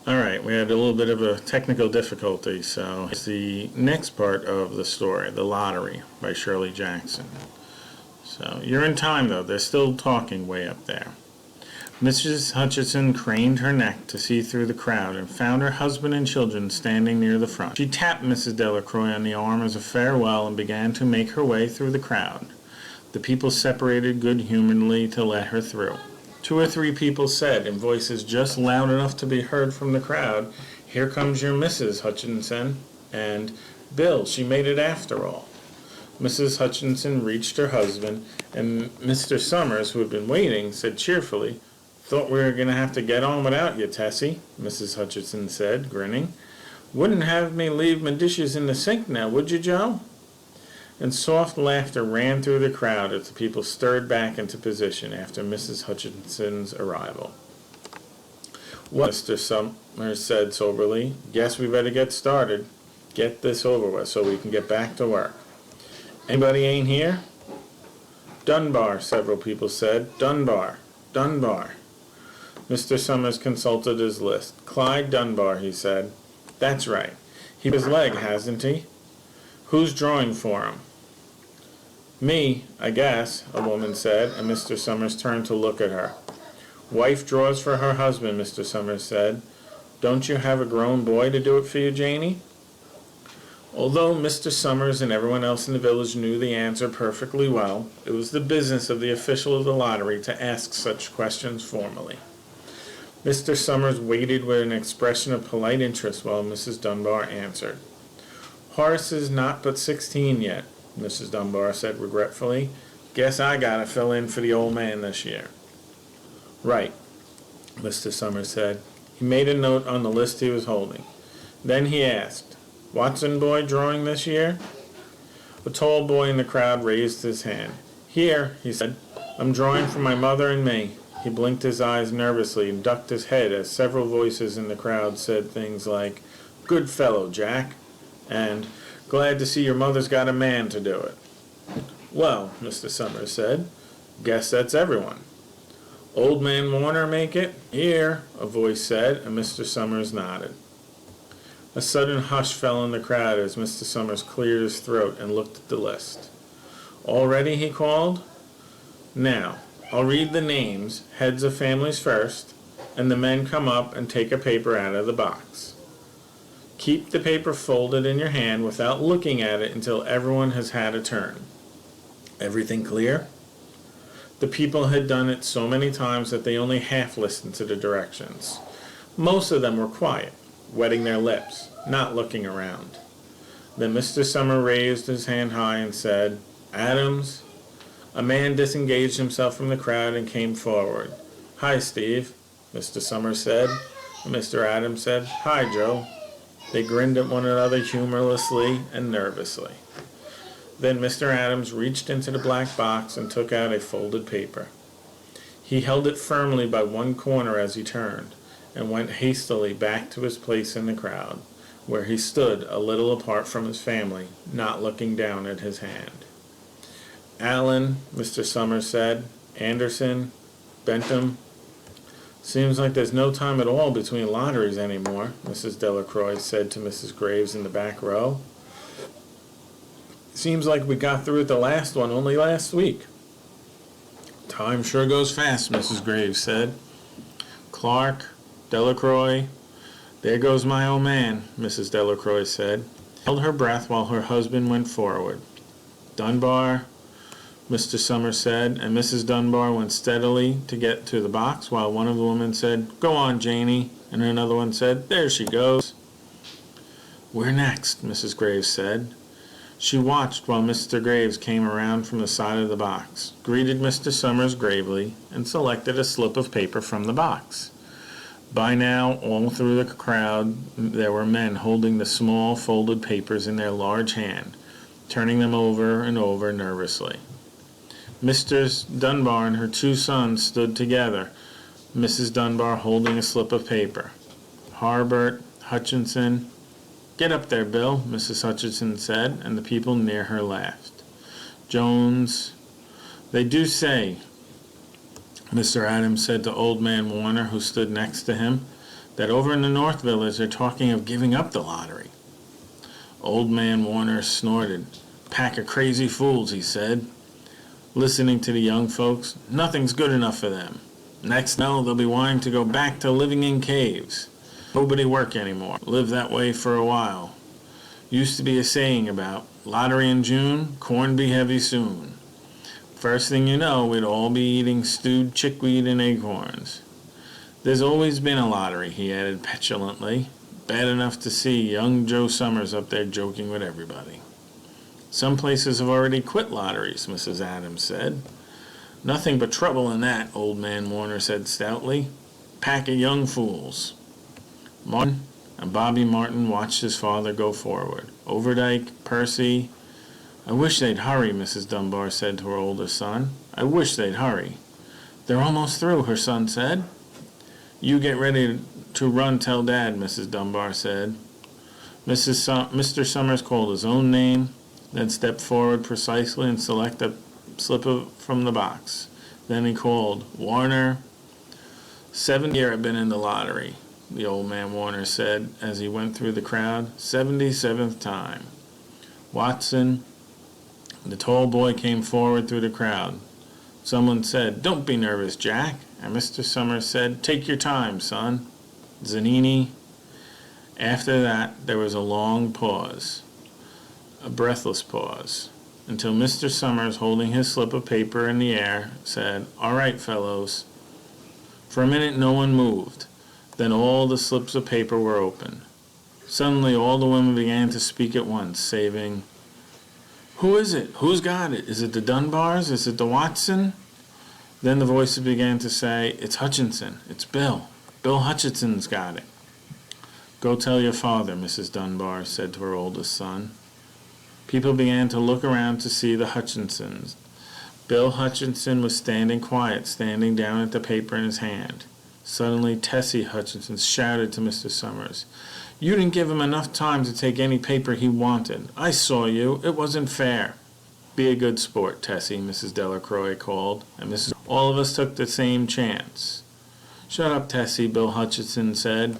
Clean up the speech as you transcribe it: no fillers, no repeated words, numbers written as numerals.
All right, we had a little bit of a technical difficulty, so it's the next part of the story, The Lottery by Shirley Jackson. So you're in time, though. They're still talking way up there. Mrs. Hutchinson craned her neck to see through the crowd and found her husband and children standing near the front. She tapped Mrs. Delacroix on the arm as a farewell and began to make her way through the crowd. The people separated good-humoredly to let her through. 2 or 3 people said, in voices just loud enough to be heard from the crowd, "Here comes your Mrs. Hutchinson," and "Bill, she made it after all." Mrs. Hutchinson reached her husband, and Mr. Summers, who had been waiting, said cheerfully, "Thought we were going to have to get on without you, Tessie," Mrs. Hutchinson said, grinning. "Wouldn't have me leave my dishes in the sink now, would you, Joe?" And soft laughter ran through the crowd as the people stirred back into position after Mrs. Hutchinson's arrival. "Well," Mr. Summers said soberly, "guess we better get started. Get this over with so we can get back to work. Anybody ain't here?" "Dunbar," several people said. "Dunbar. Dunbar." Mr. Summers consulted his list. "Clyde Dunbar," he said. "That's right. He broke his leg, hasn't he? Who's drawing for him?" "Me, I guess," a woman said, and Mr. Summers turned to look at her. "Wife draws for her husband," Mr. Summers said. "Don't you have a grown boy to do it for you, Janie?" Although Mr. Summers and everyone else in the village knew the answer perfectly well, it was the business of the official of the lottery to ask such questions formally. Mr. Summers waited with an expression of polite interest while Mrs. Dunbar answered. "Horace is not but 16 yet," Mrs. Dunbar said regretfully. "Guess I gotta fill in for the old man this year." "Right," Mr. Summers said. He made a note on the list he was holding. Then he asked, "Watson boy drawing this year?" A tall boy in the crowd raised his hand. "Here," he said. "I'm drawing for my mother and me." He blinked his eyes nervously and ducked his head as several voices in the crowd said things like, "Good fellow, Jack," and "Glad to see your mother's got a man to do it." "Well," Mr. Summers said, "guess that's everyone." "Old man Warner make it?" "Here," a voice said, and Mr. Summers nodded. A sudden hush fell on the crowd as Mr. Summers cleared his throat and looked at the list. "All ready?" he called. "Now, I'll read the names, heads of families first, and the men come up and take a paper out of the box. Keep the paper folded in your hand without looking at it until everyone has had a turn. Everything clear?" The people had done it so many times that they only half listened to the directions. Most of them were quiet, wetting their lips, not looking around. Then Mr. Summers raised his hand high and said, "Adams." A man disengaged himself from the crowd and came forward. "Hi, Steve," Mr. Summers said, and Mr. Adams said, "Hi, Joe." They grinned at one another humorlessly and nervously. Then Mr. Adams reached into the black box and took out a folded paper. He held it firmly by one corner as he turned, and went hastily back to his place in the crowd, where he stood a little apart from his family, not looking down at his hand. "Allen," Mr. Summers said, "Anderson, Bentham." "Seems like there's no time at all between lotteries anymore," Mrs. Delacroix said to Mrs. Graves in the back row. "Seems like we got through with the last one only last week." "Time sure goes fast," Mrs. Graves said. "Clark, Delacroix, there goes my old man," Mrs. Delacroix said. Held her breath while her husband went forward. "Dunbar," Mr. Summers said, and Mrs. Dunbar went steadily to get to the box while one of the women said, "Go on, Janie," and another one said, "There she goes." "Where next?" Mrs. Graves said. She watched while Mr. Graves came around from the side of the box, greeted Mr. Summers gravely, and selected a slip of paper from the box. By now, all through the crowd, there were men holding the small folded papers in their large hand, turning them over and over nervously. Mrs. Dunbar and her 2 sons stood together, Mrs. Dunbar holding a slip of paper. Harbert, Hutchinson. "Get up there, Bill," Mrs. Hutchinson said, and the people near her laughed. Jones. "They do say," Mr. Adams said to old man Warner, who stood next to him, that over in the North Village they're talking of giving up the lottery. Old man Warner snorted. "Pack of crazy fools," he said, listening to the young folks. "Nothing's good enough for them. Next they'll be wanting to go back to living in caves. Nobody work anymore. Live that way for a while. Used to be a saying about lottery in June, corn be heavy soon. First thing you know, we'd all be eating stewed chickweed and acorns. There's always been a lottery," he added petulantly. "Bad enough to see young Joe Summers up there joking with everybody." "Some places have already quit lotteries," Mrs. Adams said. "Nothing but trouble in that," Old Man Warner said stoutly. "Pack of young fools." Martin and Bobby Martin watched his father go forward. Overdyke, Percy. "I wish they'd hurry," Mrs. Dunbar said to her oldest son. "I wish they'd hurry." "They're almost through," her son said. "You get ready to run tell Dad," Mrs. Dunbar said. Mr. Summers called his own name, then stepped forward precisely and selected a slip from the box. Then he called, "Warner." "7th year I've been in the lottery," the old man Warner said as he went through the crowd. 77th time. "Watson." The tall boy came forward through the crowd. Someone said, "Don't be nervous, Jack." And Mr. Summers said, "Take your time, son." Zanini. After that, there was a long pause, a breathless pause, until Mr. Summers, holding his slip of paper in the air, said, "All right, fellows." For a minute no one moved. Then all the slips of paper were open. Suddenly all the women began to speak at once, saving, "Who is it? Who's got it? Is it the Dunbars? Is it the Watson?" Then the voices began to say, "It's Hutchinson. It's Bill. Bill Hutchinson's got it." "Go tell your father," Mrs. Dunbar said to her oldest son. People began to look around to see the Hutchinsons. Bill Hutchinson was standing quiet, standing down at the paper in his hand. Suddenly Tessie Hutchinson shouted to Mr. Summers, "You didn't give him enough time to take any paper he wanted. I saw you. It wasn't fair." "Be a good sport, Tessie," Mrs. Delacroix called, and all of us took the same chance. "Shut up, Tessie," Bill Hutchinson said.